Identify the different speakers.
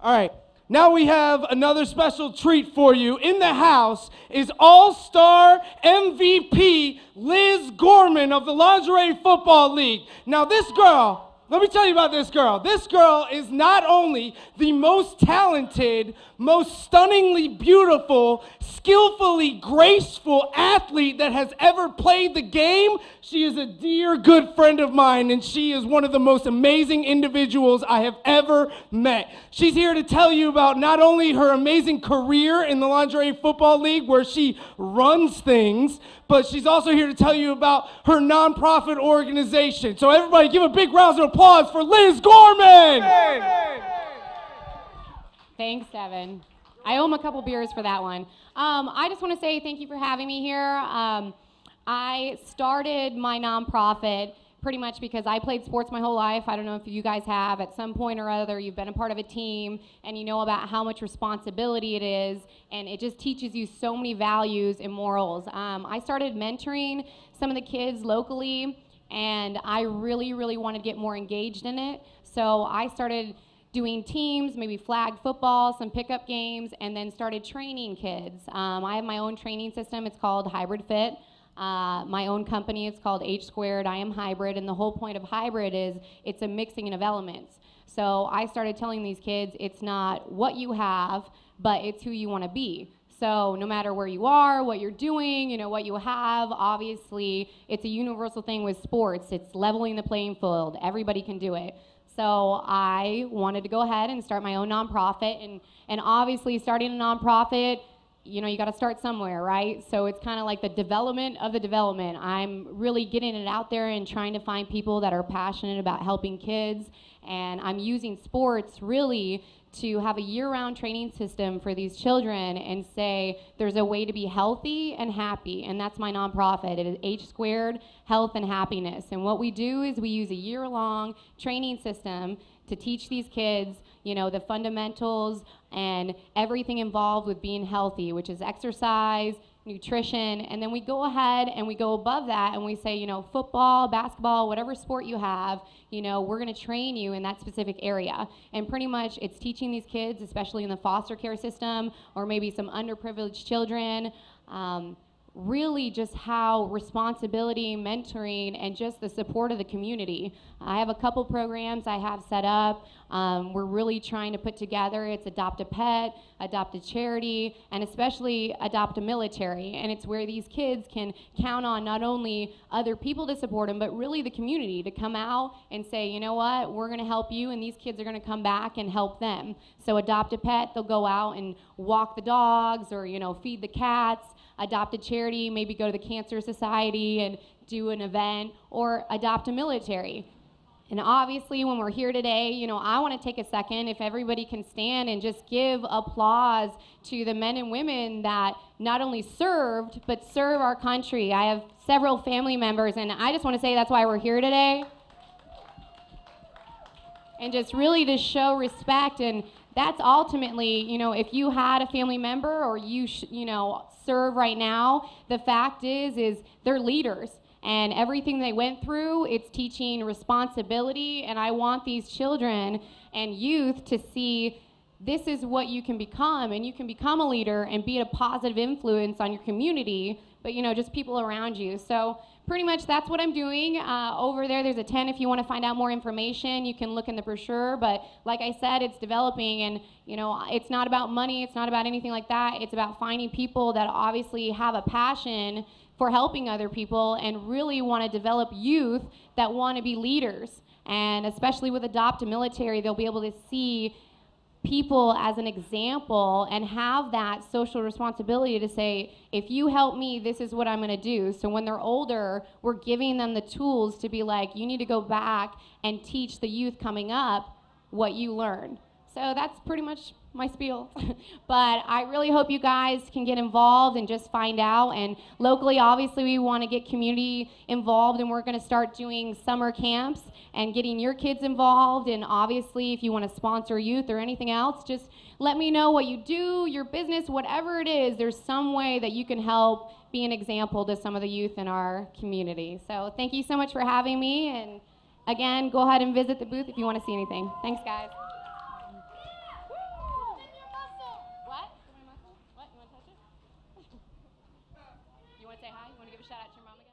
Speaker 1: All right. Now we have another special treat for you. In the house is All-Star MVP Liz Gorman of the Lingerie Football League. Now this girl, let me tell you about this girl. This girl is not only the most talented, most stunningly beautiful, skillfully graceful athlete that has ever played the game, she is a dear good friend of mine, and she is one of the most amazing individuals I have ever met. She's here to tell you about not only her amazing career in the Lingerie Football League where she runs things, but she's also here to tell you about her nonprofit organization. So everybody give a big round of applause for Liz Gorman!
Speaker 2: Thanks, Devin. I owe him a couple beers for that one. I just want to say thank you for having me here. I started my nonprofit pretty much because I played sports my whole life. I don't know if you guys have. At some point or other, you've been a part of a team, and you know about how much responsibility it is, and it just teaches you so many values and morals. I started mentoring some of the kids locally, and I really, really wanted to get more engaged in it. So I started doing teams, maybe flag football, some pickup games, and then started training kids. I have my own training system. It's called Hybrid Fit. My own company, it's called H Squared. I am hybrid, and the whole point of hybrid is it's a mixing of elements. So I started telling these kids it's not what you have, but it's who you want to be. So no matter where you are, what you're doing, you know, what you have, obviously it's a universal thing with sports. It's leveling the playing field. Everybody can do it. So I wanted to go ahead and start my own nonprofit, and obviously starting a nonprofit, you know, you got to start somewhere, right? So it's kind of like the development of the development. I'm really getting it out there and trying to find people that are passionate about helping kids, and I'm using sports really to have a year-round training system for these children and say there's a way to be healthy and happy, and that's my nonprofit. It is H Squared Health and Happiness, and what we do is we use a year-long training system to teach these kids, you know, the fundamentals and everything involved with being healthy, which is exercise, nutrition, and then we go ahead and we go above that and we say, you know, football, basketball, whatever sport you have, you know, we're going to train you in that specific area. And pretty much it's teaching these kids, especially in the foster care system or maybe some underprivileged children, really just how responsibility, mentoring, and just the support of the community. I have a couple programs I have set up. We're really trying to put together, it's Adopt a Pet, Adopt a Charity, and especially Adopt a Military. And it's where these kids can count on not only other people to support them, but really the community to come out and say, you know what, we're gonna help you, and these kids are gonna come back and help them. So Adopt a Pet, they'll go out and walk the dogs or, you know, feed the cats. Adopt a Charity, maybe go to the Cancer Society and do an event, or Adopt a Military. And obviously when we're here today, you know, I want to take a second, if everybody can stand and just give applause to the men and women that not only served, but serve our country. I have several family members, and I just want to say that's why we're here today. And just really to show respect, and that's ultimately, you know, if you had a family member or you know, serve right now, the fact is they're leaders, and everything they went through, it's teaching responsibility, and I want these children and youth to see this is what you can become, and you can become a leader and be a positive influence on your community, but, you know, just people around you. So pretty much that's what I'm doing. Over there's a tent if you want to find out more information. You can look in the brochure, but like I said, it's developing, and, you know, it's not about money, it's not about anything like that. It's about finding people that obviously have a passion for helping other people and really want to develop youth that want to be leaders. And especially with Adopt a Military, they'll be able to see people as an example and have that social responsibility to say, if you help me, this is what I'm going to do. So when they're older, we're giving them the tools to be like, you need to go back and teach the youth coming up what you learned. So that's pretty much my spiel. But I really hope you guys can get involved and just find out. And locally, obviously, we want to get community involved, and we're going to start doing summer camps and getting your kids involved. And obviously, if you want to sponsor youth or anything else, just let me know what you do, your business, whatever it is. There's some way that you can help be an example to some of the youth in our community. So thank you so much for having me. And again, go ahead and visit the booth if you want to see anything. Thanks, guys. to say hi? You want to give a shout out to your mom again?